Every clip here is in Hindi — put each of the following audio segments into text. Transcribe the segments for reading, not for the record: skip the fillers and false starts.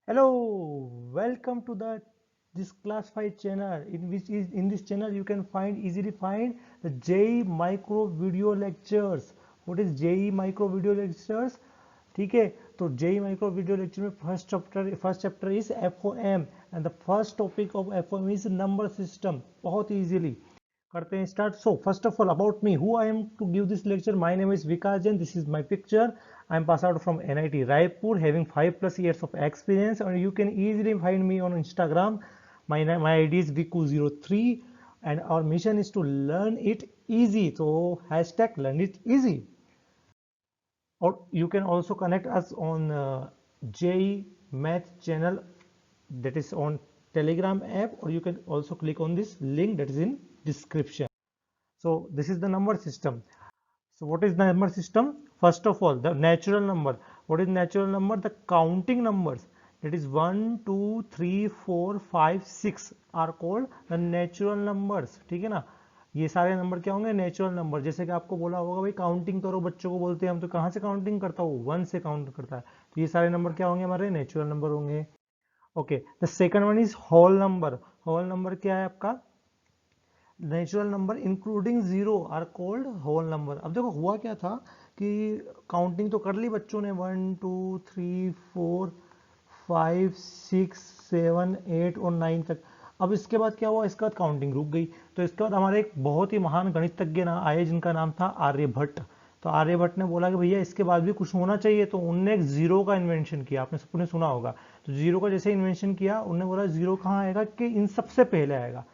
Hello, welcome to the this classified channel in this channel you can easily find the JEE micro video lectures. What is JEE micro video lectures? ठीक है, तो JEE micro video lecture में first chapter is FOM and the first topic of FOM is number system. बहुत इजीली करते हैं start. So first of all about me, who I am to give this lecture. My name is Vikas Jain. This is my picture. I am passed out from NIT Raipur, having 5+ years of experience, and you can easily find me on Instagram. My ID is Viku03, and our mission is to learn it easy. So hashtag learn it easy. Or you can also connect us on JEE Math channel, that is on Telegram app, or you can also click on this link that is in description. So this is the number system. So what is the number system? First of all, the natural number. What is natural number? The counting numbers. That is 1, 2, 3, 4, 5, 6 are called the natural numbers. ठीक है ना, ये सारे नंबर क्या होंगे? Natural number. जैसे कि आपको बोला होगा भाई काउंटिंग करो, बच्चों को बोलते हैं हम, तो कहाँ से काउंटिंग करता हूँ? 1 से काउंट करता है. तो ये सारे नंबर क्या होंगे? हमारे नेचुरल नंबर होंगे. Okay, the second one is whole number. Whole number क्या है आपका? Natural number including zero are called whole number. अब देखो हुआ क्या था कि काउंटिंग तो कर ली बच्चों ने, 1 2 3 4 5 6 7 8 और 9 तक. अब इसके बाद क्या हुआ? इसके बाद काउंटिंग रुक गई. तो इसके बाद हमारे एक बहुत ही महान गणितज्ञ ना आए जिनका नाम था आर्यभट्ट. तो आर्यभट्ट ने बोला कि भैया इसके बाद भी कुछ होना चाहिए. तो उनने एक जीरो का इन्वेंशन किया. आपने सबने सुना होगा. तो जीरो का जैसे इन्वेंशन किया, उन्होंने बोला जीरो कहाँ आएगा? कि इन सबसे पहले आएगा.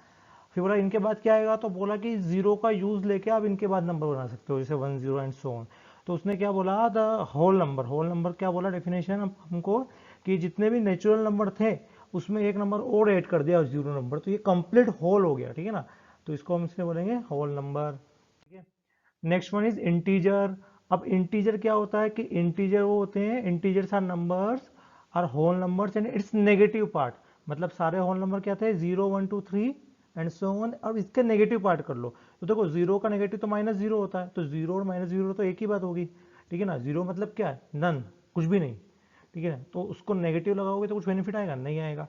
फिर बोला इनके बाद क्या आएगा? तो बोला कि जीरो का यूज लेके आप इनके बाद नंबर बना सकते हो, जैसे 1 0 एंड सो ऑन. तो उसने क्या बोला? The whole number. Whole number क्या बोला डेफिनेशन हमको? कि जितने भी नेचुरल नंबर थे उसमें एक नंबर और ऐड कर दिया, जीरो नंबर, तो ये कंप्लीट होल हो गया. ठीक है ना, तो इसको हम इसमें बोलेंगे होल नंबर. ठीक है. Next one is integer. अब इंटीजर क्या होता है? कि इंटीजर वो होते हैं, integers are numbers are whole numbers and its negative part. मतलब सारे होल नंबर क्या थे? 0 1 2 3 एंड सो ऑन. अब इसके नेगेटिव पार्ट कर लो. तो देखो जीरो का नेगेटिव तो -0 होता है. तो जीरो और -0 तो एक ही बात होगी. ठीक है ना. जीरो मतलब क्या है? नन, कुछ भी नहीं. ठीक है. तो उसको नेगेटिव लगाओगे तो कुछ बेनिफिट आएगा? नहीं आएगा.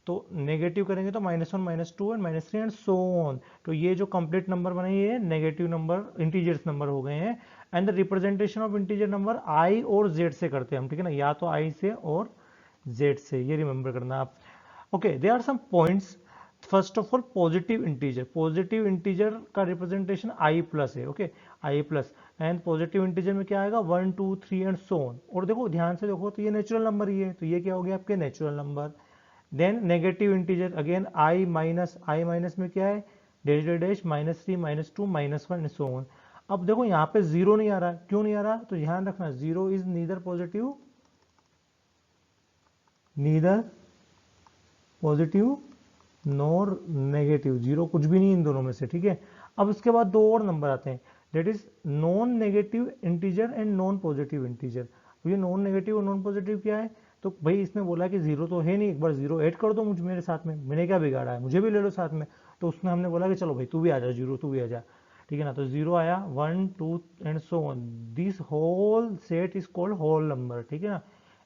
तो नेगेटिव करेंगे तो -1 -2 एंड -3 एंड सो ऑन. तो ये जो कंप्लीट नंबर बने ये नेगेटिव नंबर, इंटीजर्स नंबर हो गए हैं. And the representation of integer number I और जेड से करते हैं हम. ठीक है ना, या तो आई से और जेड से, ये रिमेंबर करना आप. Okay, they are some points. First of all positive integer. Positive integer का रिप्रेजेंटेशन आई प्लस है. Okay, I plus. And positive integer में क्या आएगा? 1 2 3 एंड सो ऑन. और देखो ध्यान से देखो तो ये नेचुरल नंबर ही है, तो ये क्या हो गया आपके? Natural number. Then negative integer again I minus में क्या है? Dash dash dash -3 -2 -1 and so on. अब देखो यहाँ पे जीरो नहीं आ रहा. क्यों नहीं आ रहा? तो ध्यान रखना, zero is neither positive nor negative. Zero कुछ भी नहीं इन दोनों में से. ठीक है. अब इसके बाद दो और नंबर आते हैं, that is non negative integer and non positive integer. ये नॉन नेगेटिव और नॉन पॉजिटिव क्या है? तो भाई इसने बोला कि जीरो तो है नहीं, एक बार जीरो ऐड कर दो मुझ मेरे साथ में, मैंने क्या बिगाड़ा है, मुझे भी ले लो साथ में. तो उसमें हमने बोला कि चलो भाई तू भी आ जा जीरो, तू भी आ जा. ठीक है ना. तो जीरो आया, 1 2 and so on. This whole set is called whole number. ठीक है ना.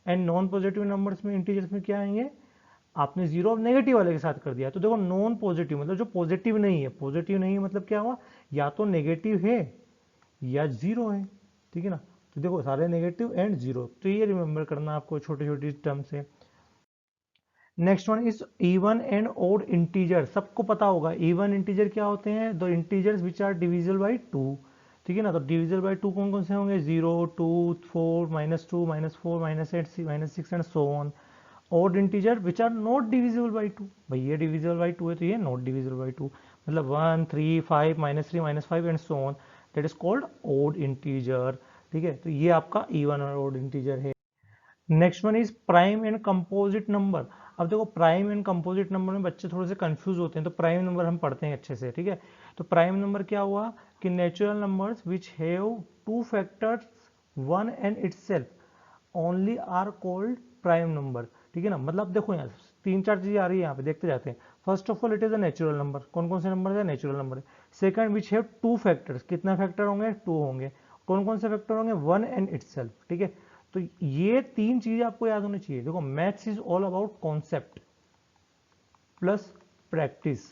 एंड नॉन पॉजिटिव नंबर्स में, इंटीजर्स में क्या आएंगे? आपने जीरो नेगेटिव वाले के साथ कर दिया. तो देखो नॉन पॉजिटिव मतलब जो पॉजिटिव नहीं है. पॉजिटिव नहीं है मतलब क्या हुआ? या तो नेगेटिव है या जीरो है. ठीक है ना. तो देखो सारे नेगेटिव एंड जीरो. तो ये रिमेंबर करना आपको छोटी छोटी टर्म से. Next one is even and odd integer. सबको पता होगा इवन इंटीजर क्या होते हैं? The integers which are divisible by 2. ठीक है ना. तो डिविजिबल बाई 2 कौन कौन से होंगे? 0 2 4 -2 -4 -8 -6 and so on. odd integer which are not divisible by 2. भाई ये divisible by 2 है तो ये not divisible by 2. मतलब 1 3 5 -3 -5 and so on. that is called odd integer. ठीक है. तो ये आपका even और odd integer है. Next one is prime and composite number. अब देखो प्राइम एंड कंपोजिट नंबर में बच्चे थोड़े से कंफ्यूज होते हैं, तो प्राइम नंबर हम पढ़ते हैं अच्छे से. ठीक है. तो प्राइम नंबर क्या हुआ? कि natural numbers which have two factors one and itself only are called prime number. ठीक है ना. मतलब देखो यहाँ तीन चार चीजें आ रही है, यहाँ पे देखते जाते हैं. First of all it is a natural number. कौन कौन से नंबर है? नेचुरल नंबर है. Second which have two factors. कितना फैक्टर होंगे? टू होंगे. कौन कौन से फैक्टर होंगे? One and itself. ठीक है. तो ये तीन चीजें आपको याद होनी चाहिए। देखो maths is all about concept plus practice,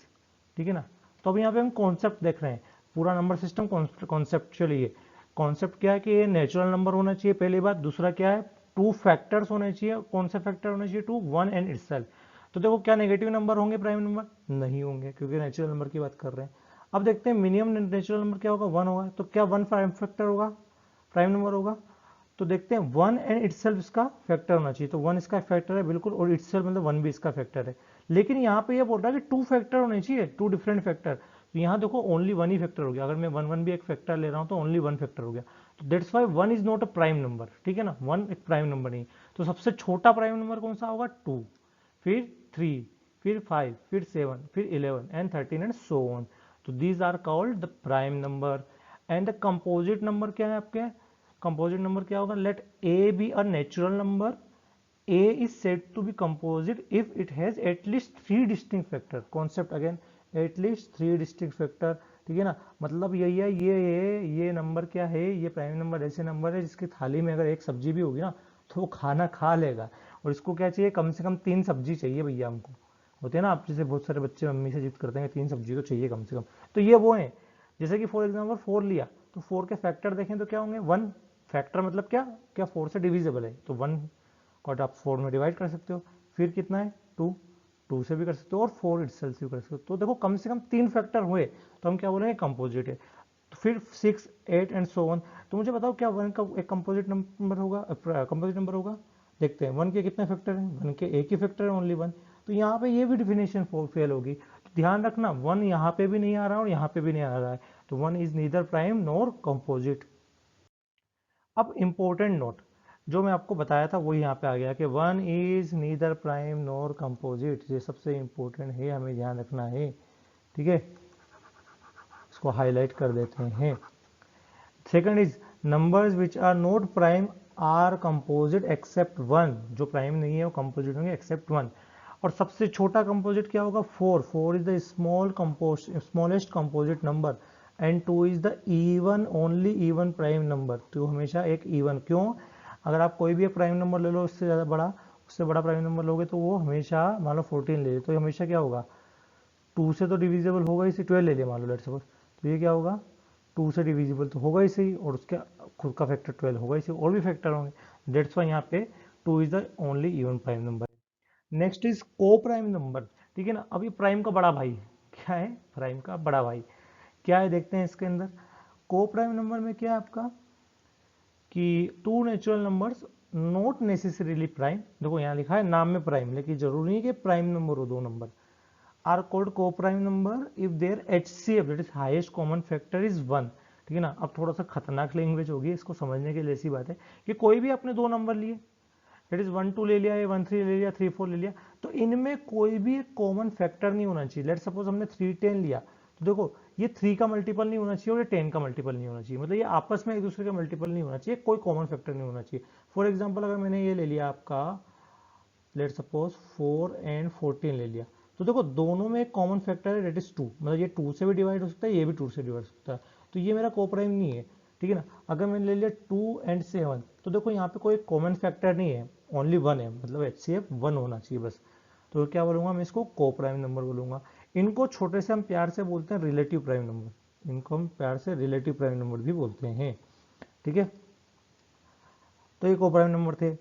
ठीक है ना। तो अब यहाँ पे हम कॉन्सेप्ट देख रहे हैं, पूरा नंबर सिस्टम कॉन्सेप्चुअल है। कॉन्सेप्ट क्या है कि ये नेचुरल नंबर होना चाहिए पहली बात, दूसरा क्या है टू फैक्टर्स होने चाहिए। कौन से फैक्टर होने चाहिए? Two, one and itself. तो देखो क्या नेगेटिव नंबर होंगे प्राइम नंबर? नहीं होंगे, क्योंकि नेचुरल नंबर की बात कर रहे हैं। अब देखते हैं मिनिमम नेचुरल नंबर क्या होगा? वन होगा। तो क्या वन प्राइम फैक्टर होगा, प्राइम नंबर होगा? तो देखते हैं वन एंड इटसेल्फ इसका फैक्टर होना चाहिए। तो वन इसका फैक्टर है बिल्कुल, और इटसेल्फ मतलब वन भी इसका फैक्टर है। लेकिन यहाँ पे ये बोल रहा है कि टू फैक्टर होने चाहिए, टू डिफरेंट फैक्टर। तो यहाँ देखो ओनली वन ही फैक्टर हो गया। अगर मैं वन वन भी एक फैक्टर ले रहा हूँ तो ओनली वन फैक्टर हो गया। तो that's why one is not a prime number, ठीक है ना, वन एक प्राइम नंबर नहीं। तो सबसे छोटा प्राइम नंबर कौन सा होगा? टू, फिर थ्री, फिर फाइव, फिर सेवन, फिर 11 एंड 13 एंड सो ऑन। तो these are called the prime number. And the composite number क्या है आपके? कंपोजिट नंबर क्या होगा? Let a be a natural number, A is said to be composite if it has at least three distinct factor. Concept again, at least three distinct factor, ठीक है ना। मतलब यही है, ये नंबर क्या है? ये प्राइम नंबर ऐसे नंबर है जिसकी थाली में अगर एक सब्जी भी होगी ना तो वो खाना खा लेगा। और इसको क्या चाहिए? कम से कम तीन सब्जी चाहिए भैया हमको। होते हैं ना आप जैसे बहुत सारे बच्चे मम्मी से जिद करते हैं तीन सब्जी तो चाहिए कम से कम। तो ये वो है, जैसे कि फॉर एग्जाम्पल फोर लिया, तो फोर के फैक्टर देखें तो क्या होंगे? वन फैक्टर मतलब क्या क्या फोर से डिविजिबल है, तो वन को आप फोर में डिवाइड कर सकते हो। फिर कितना है? टू, टू से भी कर सकते हो और फोर इटसेल्फ से भी कर सकते हो। तो देखो कम से कम तीन फैक्टर हुए तो हम क्या बोलेंगे? कंपोजिट है। तो फिर six, eight and so on. तो मुझे बताओ क्या वन का एक कंपोजिट नंबर होगा, कंपोजिट नंबर होगा? देखते हैं वन के कितने फैक्टर हैं? वन के एक ही फैक्टर है, ओनली वन। तो यहाँ पे ये भी डिफिनेशन फेल होगी। तो ध्यान रखना वन यहाँ पे भी नहीं आ रहा और यहाँ पे भी नहीं आ रहा है, तो one is neither prime nor composite. अब इंपॉर्टेंट नोट जो मैं आपको बताया था वही यहाँ पे आ गया कि one is neither prime nor composite. ये सबसे इंपॉर्टेंट है, हमें ध्यान रखना है, ठीक है। इसको हाईलाइट कर देते हैं। Second is numbers which are not prime or composite except one. जो प्राइम नहीं है वो कंपोजिट होंगे एक्सेप्ट वन। और सबसे छोटा कंपोजिट क्या होगा? Four. Four is the smallest composite number and two is the even only even prime number. तो हमेशा एक इवन। क्यों? अगर आप कोई भी एक प्राइम नंबर ले लो उससे ज़्यादा बड़ा, उससे बड़ा प्राइम नंबर लोगे तो वो हमेशा, मान लो 14 ले लो तो हमेशा क्या होगा? टू से तो डिविजिबल होगा ही, 12 ले लिया मान लो लेट सपोज, तो ये क्या होगा? टू से डिविजिबल तो होगा ही सही, और उसके खुद का फैक्टर 12 होगा ही सही, और भी फैक्टर होंगे। दैट्स वाई यहाँ पे two is the only even prime number. Next is को प्राइम नंबर, ठीक है ना। अब ये प्राइम का बड़ा भाई क्या है? प्राइम का बड़ा भाई क्या है देखते हैं इसके अंदर। को प्राइम नंबर में क्या है आपका कि two natural numbers not necessarily prime. देखो यहाँ लिखा है नाम में प्राइम, लेकिन जरूरी नहीं कि प्राइम नंबर हो दो नंबर। Are called coprime number if their HCF that is highest common factor is one, ठीक है ना। अब थोड़ा सा खतरनाक लैंग्वेज होगी, इसको समझने के लिए ऐसी बात है कि कोई भी आपने दो नंबर लिए, दैट इज वन टू ले लिया या वन थ्री ले लिया, थ्री फोर ले लिया, तो इनमें कोई भी एक कॉमन फैक्टर नहीं होना चाहिए। लेट सपोज हमने थ्री टेन लिया, तो देखो ये थ्री का मल्टीपल नहीं होना चाहिए और ये टेन का मल्टीपल नहीं होना चाहिए, मतलब ये आपस में एक दूसरे का मल्टीपल नहीं होना चाहिए, कोई कॉमन फैक्टर नहीं होना चाहिए। फॉर एग्जाम्पल अगर मैंने ये ले लिया आपका लेट सपोज 4 एंड 14 ले लिया, तो देखो दोनों में एक कॉमन फैक्टर है, डेट इज 2, मतलब ये 2 से भी डिवाइड हो सकता है, ये भी 2 से डिवाइड हो सकता है, तो ये मेरा कोप्राइम नहीं है, ठीक है ना। अगर मैंने ले लिया 2 एंड 7, तो देखो यहाँ पे कोई कॉमन फैक्टर नहीं है, ओनली वन है, मतलब HCF वन होना चाहिए बस। तो क्या बोलूंगा मैं इसको? कोप्राइम नंबर बोलूंगा। इनको छोटे से हम प्यार से बोलते हैं रिलेटिव प्राइम नंबर, इनको हम प्यार से रिलेटिव प्राइम नंबर भी बोलते हैं, ठीक है। तो ये कोप्राइम नंबर थे।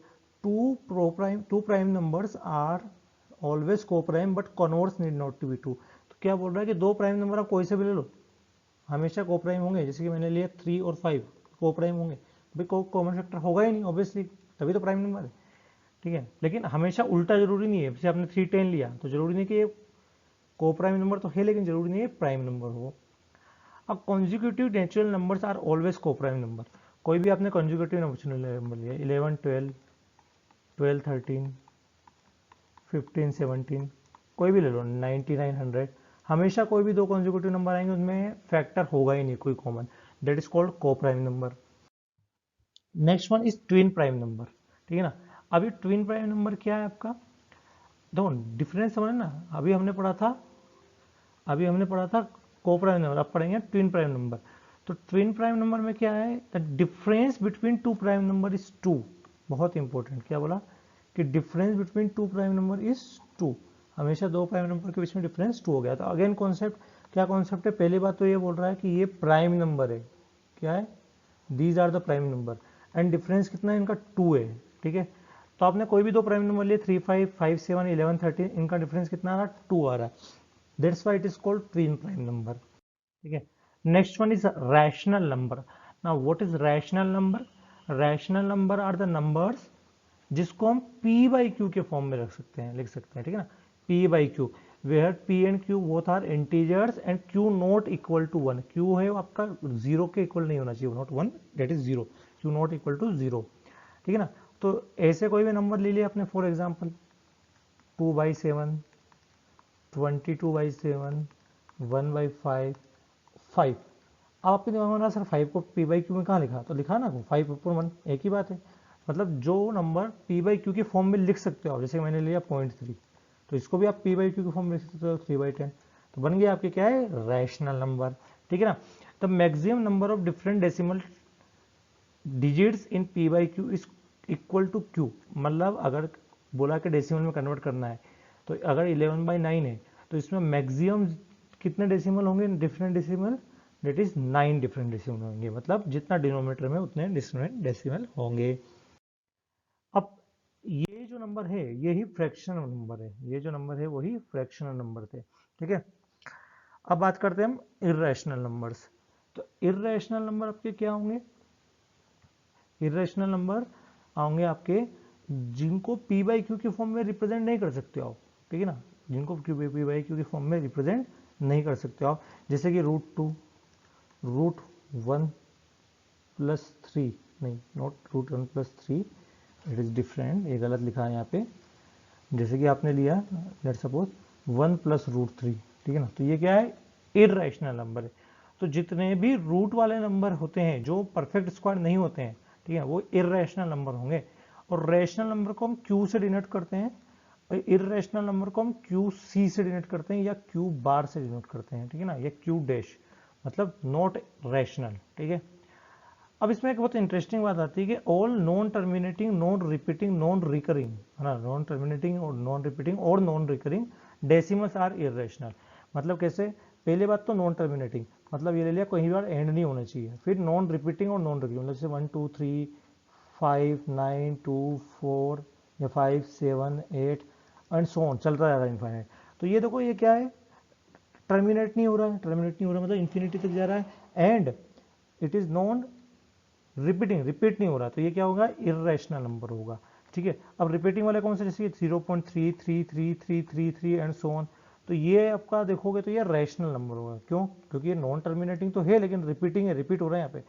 Two prime numbers are always coprime but converse need not to be true. तो क्या बोल रहा है कि दो प्राइम नंबर आप कोई से भी ले लो हमेशा कोप्राइम होंगे, जैसे कि मैंने लिया 3 और 5 कोप्राइम होंगे, भाई कोई कॉमन फैक्टर होगा ही नहीं ऑब्वियसली, तभी तो प्राइम नंबर है, ठीक है। लेकिन हमेशा उल्टा जरूरी नहीं है, जैसे आपने 3 10 लिया तो जरूरी नहीं कि ये कोप्राइम नंबर तो है, लेकिन जरूरी नहीं है प्राइम नंबर हो। अब consecutive natural numbers are always coprime number. कोई भी आपने कॉन्जिक्यूटिव नेचुरल नंबर लिया 11 12 12 13 15 17, कोई भी ले लो 99 100, हमेशा कोई भी दो कॉन्जिक्यूटिव नंबर आएंगे उनमें फैक्टर होगा ही नहीं कोई common, that is called coprime number. Next one is twin prime number, ठीक है ना। अभी ट्विन प्राइम नंबर क्या है आपका? देखो डिफरेंस समझ ना, अभी हमने पढ़ा था को प्राइम नंबर, अब पढ़ेंगे ट्विन प्राइम नंबर। तो ट्विन प्राइम नंबर में क्या है? The difference between two prime number is two, बहुत इंपॉर्टेंट, क्या बोला कि difference between two prime number is 2, हमेशा दो प्राइम नंबर के बीच में डिफरेंस 2 हो गया। तो अगेन कॉन्सेप्ट, क्या कॉन्सेप्ट है, पहली बात तो ये बोल रहा है कि ये प्राइम नंबर है, क्या है, these are the prime number and difference कितना है इनका 2 है, ठीक है। तो आपने कोई भी दो प्राइम नंबर लिए 3 5 5 7 11 13, इनका डिफरेंस कितना आ रहा है, 2 आ रहा है, that's why it is called twin prime number, ठीक है। Next one is rational number. Now what is rational number? Rational number are the numbers जिसको हम p बाई क्यू के फॉर्म में रख सकते हैं, लिख सकते हैं, ठीक है ना, p by q, where p and q both are integers and q not equal to 1, q है वो आपका 0 के इक्वल नहीं होना चाहिए, not 1, that is 0, q not equal to 0, ठीक है ना। तो ऐसे कोई भी नंबर ले लिया आपने, फॉर एग्जाम्पल 2/7, 22/7, 1/5, 5। अब आपके दिमाग में ना सर 5 को p बाई क्यू में कहाँ लिखा, तो लिखा ना 5/1, एक ही बात है। मतलब जो नंबर p बाई क्यू के फॉर्म में लिख सकते हो आप, जैसे मैंने लिया 0.3, तो इसको भी आप p बाई क्यू के फॉर्म में लिख सकते हो 3/10, तो बन गया आपके क्या है, रैशनल नंबर, ठीक है ना। The maximum number of different decimal digits in p by q is equal to q, मतलब अगर बोला कि डेसिमल में कन्वर्ट करना है, तो अगर 11/9 है तो इसमें मैक्सिमम कितने डेसिमल होंगे, different decimal, that is 9 different decimal होंगे, मतलब जितना डिनोमिनेटर में उतने डिफरेंट डेसिमल होंगे। अब ये जो नंबर है यही फ्रैक्शनल नंबर है, ये जो नंबर है वही फ्रैक्शनल नंबर थे, ठीक है। अब बात करते हैं हम इर्रेशनल नंबर्स। तो इर्रेशनल नंबर आपके क्या होंगे, इरेशनल नंबर होंगे आपके जिनको p बाई क्यू के फॉर्म में रिप्रेजेंट नहीं कर सकते हो, ठीक है ना, जिनको p बाई क्यू के फॉर्म में रिप्रेजेंट नहीं कर सकते हो, जैसे कि √2, √1 प्लस 3, नहीं not √1 plus 3, it is different, ये गलत लिखा है यहाँ पे, जैसे कि आपने लिया लेट सपोज 1 प्लस √3, ठीक है ना, तो ये क्या है, इरेशनल नंबर है। तो जितने भी रूट वाले नंबर होते हैं जो परफेक्ट स्क्वायर नहीं होते हैं, ठीक है, वो इरेशनल नंबर होंगे। और रेशनल नंबर को हम क्यू से डिनोट करते हैं, और इरेशनल नंबर को हम क्यू सी से डिनोट करते हैं या क्यू बार से डिनोट करते हैं, ठीक है ना, या क्यू डैश, मतलब नॉट रेशनल, ठीक है। अब इसमें एक बहुत इंटरेस्टिंग बात आती है कि all non terminating, non repeating, non recurring, है ना, नॉन टर्मिनेटिंग और नॉन रिपीटिंग और non recurring decimals are irrational. मतलब कैसे, पहले बात तो नॉन टर्मिनेटिंग, मतलब ये ले लिया कहीं बार एंड नहीं होना चाहिए, फिर नॉन रिपीटिंग और नॉन रिकरिंग, जैसे 1 2 3 5 9 2 4 या 5 7 8 एंड सो ऑन, चलता जा रहा है इनफाइनाइट। तो ये देखो ये क्या है, टर्मिनेट नहीं हो रहा है, टर्मिनेट नहीं हो रहा मतलब इन्फिनिटी तक जा रहा है, and it is non repeating, repeat नहीं हो रहा, तो ये क्या होगा, इरेशनल नंबर होगा, ठीक है। अब रिपीटिंग वाले कौन से, जैसे 0.33333 एंड सो ऑन, तो ये आपका देखोगे तो ये रैशनल नंबर होगा, क्यों, क्योंकि ये नॉन टर्मिनेटिंग तो है लेकिन रिपीटिंग है, रिपीट हो रहा है यहाँ पे,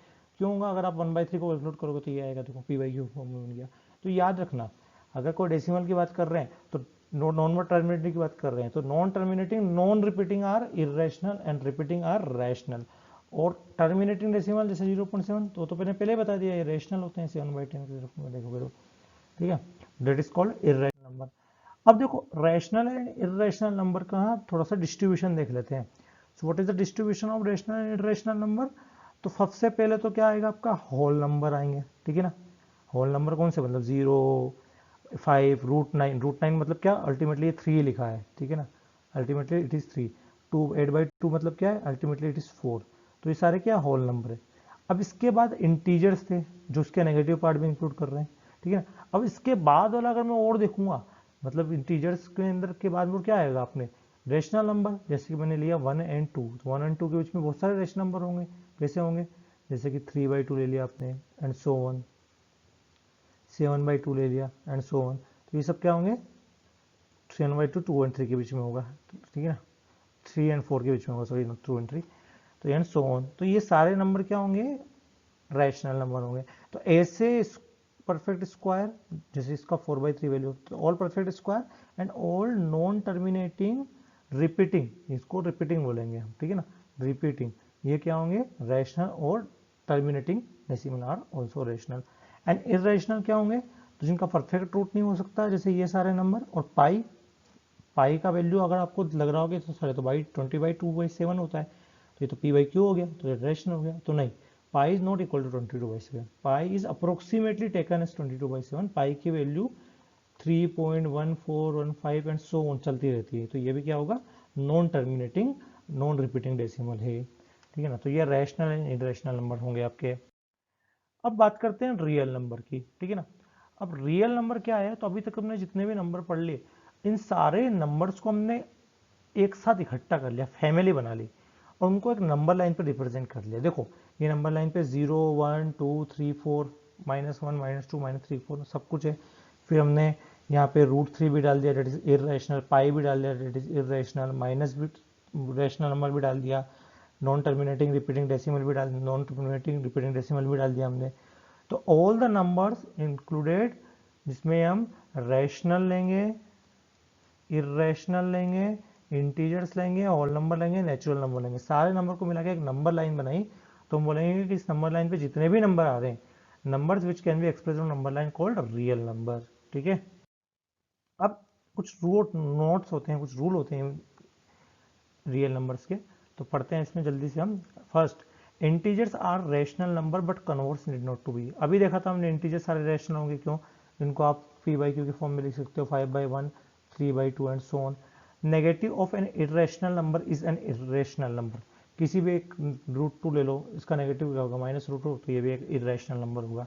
क्यों होगा, अगर आप 1/3 को कैलकुलेट करोगे तो ये आएगा, देखो p बाई क्यू फॉर्म में बन गया। तो याद रखना, अगर कोई डेसिमल की बात कर रहे हैं तो नॉन टर्मिनेटिंग की बात कर रहे हैं, तो non terminating, non repeating are irrational and repeating are rational. और टर्मिनेटिंग डेसिमल जैसे 0.7 तो मैंने पहले बता दिया ये रेशनल होते हैं, 7/10 के रूप में देखोगे तो, ठीक है, that is called irrational number. अब देखो रैशनल एंड इरेशनल नंबर का थोड़ा सा डिस्ट्रीब्यूशन देख लेते हैं। So what is the distribution of rational and irrational number? तो सबसे पहले तो क्या आएगा आपका, होल नंबर आएंगे, ठीक है ना। होल नंबर कौन से, मतलब 0 5 √9, √9 मतलब क्या, अल्टीमेटली 3 लिखा है, ठीक है ना, अल्टीमेटली इट इज 3, 2 8/2 मतलब क्या है, अल्टीमेटली इट इज 4। तो ये सारे क्या होल नंबर है। अब इसके बाद इंटीजर्स थे जो उसके नेगेटिव पार्ट भी इंक्लूड कर रहे हैं, ठीक है ना। अब इसके बाद वाला अगर मैं और देखूंगा, मतलब इंटीजर्स के अंदर के बाद वो क्या आएगा आपने, रेशनल नंबर, जैसे कि मैंने लिया 1 एंड 2, तो 1 एंड 2 के बीच में बहुत सारे रेशनल नंबर होंगे, कैसे होंगे, जैसे कि 3/2 ले लिया आपने एंड सो ऑन, 7/2 ले लिया एंड सो ऑन, तो ये सब क्या होंगे, 7/2 2 एंड 3 के बीच में होगा, ठीक है ना, 3 एंड 4 के बीच में होगा, सॉरी 2 एंड 3, तो एंड सो ऑन, तो ये सारे नंबर क्या होंगे, रैशनल नंबर होंगे। तो ऐसे परफेक्ट स्क्वायर, जैसे इसका 4/3 वैल्यू, तो all perfect square and all non terminating repeating, इसको रिपीटिंग बोलेंगे हम, ठीक है ना, रिपीटिंग, ये क्या होंगे, रैशनल और terminating decimal are also rational. And irrational क्या होंगे, तो जिनका परफेक्ट रूट नहीं हो सकता, जैसे ये सारे नंबर, और पाई, पाई का वैल्यू अगर आपको लग रहा होगा तो सारे तो बाई 20/2/7 होता है, तो ये तो p/q हो गया, तो ये रेशनल हो गया, तो नहीं, pi is not equal to 22/7, pi is approximately taken as 22/7, pi की वैल्यू 3.1415 एंड सो ऑन चलती रहती है, तो ये भी क्या होगा, non terminating non repeating decimal है, ठीक है ना। तो ये रैशनल एंड इरेशनल नंबर होंगे आपके। अब बात करते हैं रियल नंबर की, ठीक है ना। अब रियल नंबर क्या है, तो अभी तक हमने जितने भी नंबर पढ़ लिए, इन सारे नंबर्स को हमने एक साथ इकट्ठा कर लिया, फैमिली बना ली और उनको एक नंबर लाइन पे रिप्रेजेंट कर लिया। देखो ये नंबर लाइन पे 0 1 2 3 4 -1 -2 -3 4 सब कुछ है। फिर हमने यहाँ पे √3 भी डाल दिया, डेट इज इरेशनल, पाई भी डाल दिया, डेट इज इरेशनल, माइनस भी रेशनल नंबर भी डाल दिया, नॉन टर्मिनेटिंग रिपीटिंग डेसिमल भी डाल, नॉन टर्मिनेटिंग रिपीटिंग डेसिमल भी डाल दिया हमने। तो ऑल द नंबर्स इंक्लूडेड, जिसमें हम रैशनल लेंगे, इरेशनल लेंगे, इंटीजर्स लेंगे, होल नंबर लेंगे, नेचुरल नंबर लेंगे, सारे नंबर को मिला के एक नंबर लाइन बनाई, तो हम बोलेंगे कि इस नंबर लाइन पे जितने भी नंबर आ रहे हैं, numbers which can be express on number line called real number, ठीक है। अब कुछ रूट नोट्स होते हैं, कुछ रूल होते हैं रियल नंबर्स के, तो पढ़ते हैं इसमें जल्दी से हम। First, integers are rational number but converse need not to be. अभी देखा था हमने इंटीजर्स सारे रैशनल होंगे, क्यों, इनको आप p/q के फॉर्म में लिख सकते हो, 5/1 3/2 and so on. Negative of N irrational number is an irrational number, किसी भी एक √2 ले लो, इसका नेगेटिव क्या होगा, -√2, तो ये भी एक इरेशनल नंबर होगा।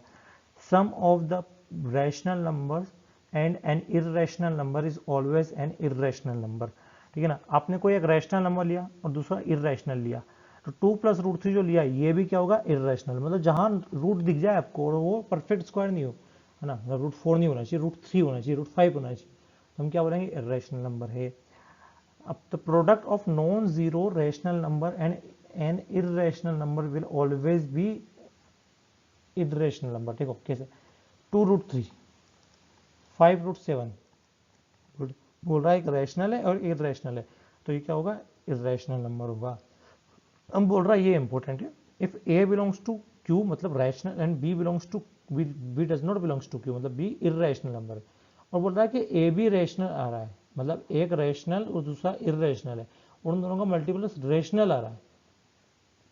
Sum of the rational numbers and an irrational number is always an irrational number, ठीक है ना। आपने कोई एक रैशनल नंबर लिया और दूसरा इरेशनल लिया, तो 2 + √3 जो लिया ये भी क्या होगा, इरेशनल, मतलब जहां रूट दिख जाए आपको और वो परफेक्ट स्क्वायर नहीं हो, है ना, √4 नहीं होना चाहिए, √3 होना चाहिए, √5 होना चाहिए, तो हम क्या बोलेंगे, इरेशनल नंबर है। अब the product of non zero rational number and an irrational number will always be irrational number. देखो कैसे, 2√3 5√7 बोल रहा है एक रैशनल है और इरेशनल है, तो ये क्या होगा, इरेशनल नंबर होगा। हम बोल रहा है ये इंपॉर्टेंट है, if A belongs to Q मतलब rational and B belongs to B does not belongs to Q मतलब बी इरेशनल नंबर है, और बोल रहा है कि ए भी रैशनल आ रहा है, मतलब एक रैशनल और दूसरा इरेशनल है, उन दोनों का मल्टीप्लस रैशनल आ रहा है,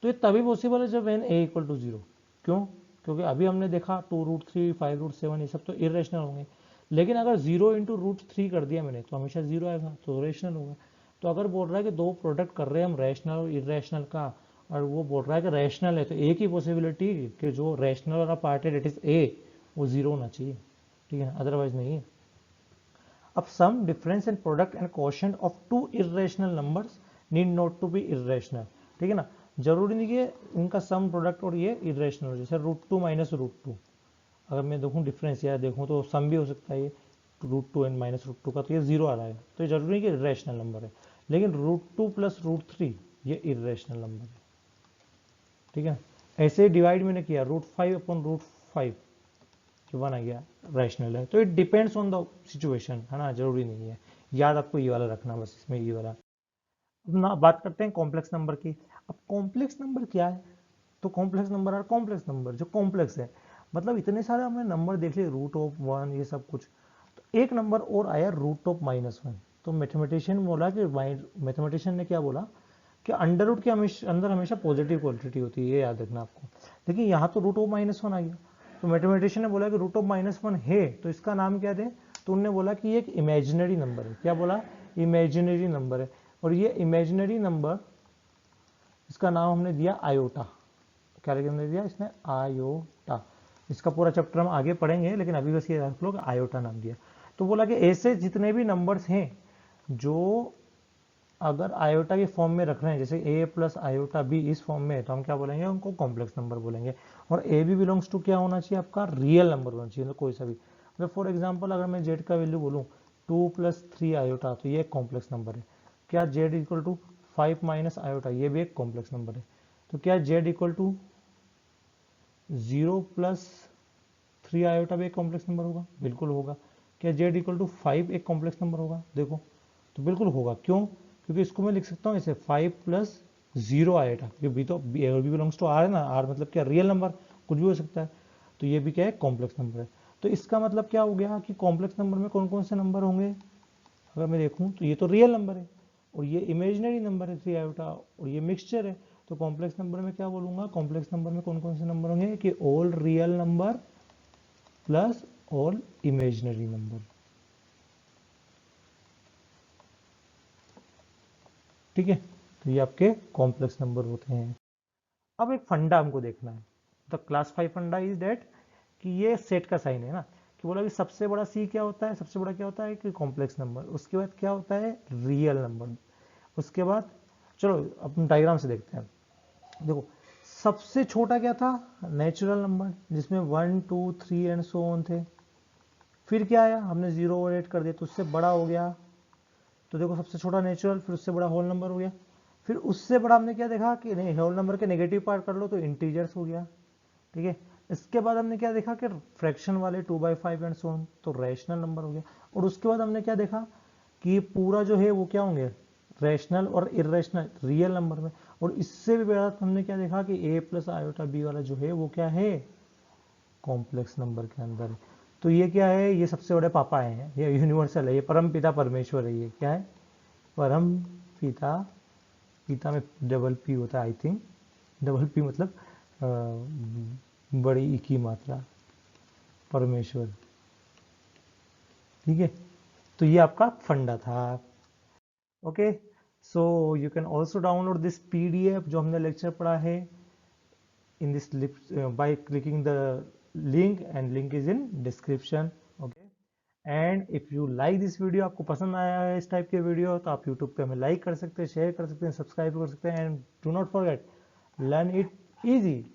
तो ये तभी पॉसिबल है जब एन ए इक्वल टू 0। क्यों, क्योंकि अभी हमने देखा 2√3 5√7 ये सब तो इरेशनल होंगे, लेकिन अगर 0 × √3 कर दिया मैंने तो हमेशा 0 आएगा, तो रेशनल होगा। तो अगर बोल रहा है कि दो प्रोडक्ट कर रहे हैं हम रैशनल और इरेशनल का, और वो बोल रहा है कि रैशनल है, तो एक ही पॉसिबिलिटी कि जो रैशनल वाला पार्ट है डेट इज ए, वो 0 होना चाहिए, ठीक है, अदरवाइज नहीं है। अब sum difference in product and quotient of two irrational numbers need not to be irrational, ठीक है ना, जरूरी नहीं कि इनका सम प्रोडक्ट और ये इरेशनल हो, जैसे √2 - √2, अगर मैं देखूं डिफरेंस या देखूं तो सम भी हो सकता है ये √2 एंड -√2 का, तो ये 0 आ रहा है, तो ये जरूरी नहीं कि इरेशनल नंबर है, लेकिन √2 + √3 ये इरेशनल नंबर है, ठीक है। ऐसे डिवाइड मैंने किया, √5/√5 जो बन आ गया रैशनल है, तो it depends on the situation, है ना, जरूरी नहीं है, याद आपको ये वाला रखना बस, इसमें ये वाला। अब ना बात करते हैं कॉम्प्लेक्स नंबर की। अब कॉम्प्लेक्स नंबर क्या है, तो कॉम्प्लेक्स नंबर और कॉम्प्लेक्स नंबर जो कॉम्प्लेक्स है, मतलब इतने सारे हमने नंबर देख लिए, √1 ये सब कुछ, तो एक नंबर और आया √-1, तो मैथमेटिशियन बोला कि मैथमेटिशियन ने क्या बोला कि अंडर रूट के अंदर हमेशा पॉजिटिव क्वांटिटी होती है, ये याद रखना आपको। देखिए यहाँ तो √1 आ गया, तो मैथमेटिशियन ने बोला कि √1 है, तो इसका नाम क्या दे, तो उन्होंने बोला कि ये एक इमेजिनरी नंबर है। क्या बोला, इमेजिनरी नंबर है, और ये इमेजिनरी नंबर, इसका नाम हमने दिया आयोटा। क्या हमने दिया इसमें, आयोटा। इसका पूरा चैप्टर हम आगे पढ़ेंगे, लेकिन अभी बस ये रख लो कि आयोटा नाम दिया। तो बोला कि ऐसे जितने भी नंबर्स हैं जो अगर आयोटा के फॉर्म में रख रहे हैं, जैसे a + आयोटा b इस फॉर्म में है, तो हम क्या बोलेंगे, उनको कॉम्प्लेक्स नंबर बोलेंगे। और a भी बिलोंग्स टू क्या होना चाहिए, आपका रियल नंबर होना चाहिए, मतलब कोई सा भी। मतलब फॉर एग्जांपल अगर मैं z का वैल्यू बोलूँ 2 + 3 आयोटा, तो ये एक कॉम्प्लेक्स नंबर है। क्या z = 5 - आयोटा, ये भी एक कॉम्प्लेक्स नंबर है। तो क्या z = 0 + 3 आयोटा भी एक कॉम्प्लेक्स नंबर होगा, बिल्कुल होगा। क्या z = 5 एक कॉम्प्लेक्स नंबर होगा, देखो, तो बिल्कुल होगा। क्यों, क्योंकि इसको मैं लिख सकता हूँ ऐसे 5 + 0 आएगा, बी तो बी बिलोंग्स टू आर है ना, आर मतलब क्या, रियल नंबर, कुछ भी हो सकता है, तो ये भी क्या है, कॉम्प्लेक्स नंबर है। तो इसका मतलब क्या हो गया कि कॉम्प्लेक्स नंबर में कौन कौन से नंबर होंगे, अगर मैं देखूँ तो ये तो रियल नंबर है, और ये इमेजिनरी नंबर है 3 आयोटा, और ये मिक्सचर है, तो कॉम्प्लेक्स नंबर में क्या बोलूंगा, कॉम्प्लेक्स नंबर में कौन कौन से नंबर होंगे कि all real number plus all imaginary number. ठीक है, तो ये आपके कॉम्प्लेक्स नंबर होते हैं। अब एक फंडा हमको देखना है, द क्लास 5 फंडा इज दैट कि ये सेट का साइन है ना, कि बोला कि सबसे बड़ा सी क्या होता है, सबसे बड़ा क्या होता है कि कॉम्प्लेक्स नंबर, उसके बाद क्या होता है रियल नंबर, उसके बाद चलो अपन डायग्राम से देखते हैं। देखो सबसे छोटा क्या था, नेचुरल नंबर जिसमें 1 2 3 एंड सो ऑन थे। फिर क्या आया, हमने 0 और 8 कर दिया तो उससे बड़ा हो गया, तो देखो सबसे छोटा नेचुरल, फिर उससे बड़ा होल नंबर हो गया। फिर उससे बड़ा हमने क्या देखा कि नहीं, होल नंबर के नेगेटिव पार्ट कर लो तो इंटीजर्स हो गया। ठीक है, इसके बाद हमने क्या देखा कि फ्रैक्शन वाले 2/5 एंड सो ऑन, तो रैशनल नंबर हो गया। और उसके बाद हमने क्या देखा कि पूरा जो है वो क्या होंगे, रैशनल और इरेशनल रियल नंबर में। और इससे भी बड़ा हमने क्या देखा कि a प्लस आयोटा बी वाला जो है वो क्या है, कॉम्प्लेक्स नंबर के अंदर है। तो ये क्या है, ये सबसे बड़े पापा हैं, ये यूनिवर्सल है, ये परम पिता परमेश्वर है, ये क्या है, परम पिता, पिता में डबल पी होता है आई थिंक, डबल पी मतलब बड़ी ई की मात्रा, परमेश्वर। ठीक है, तो ये आपका फंडा था। Okay, so you can also download this PDF जो हमने लेक्चर पढ़ा है in this by clicking the link, and link is in description. Okay, and if you like this video, आपको पसंद आया है इस टाइप के वीडियो, तो आप यूट्यूब पे हमें लाइक कर सकते हैं, शेयर कर सकते हैं, सब्सक्राइब कर सकते हैं, and do not forget learn it easy.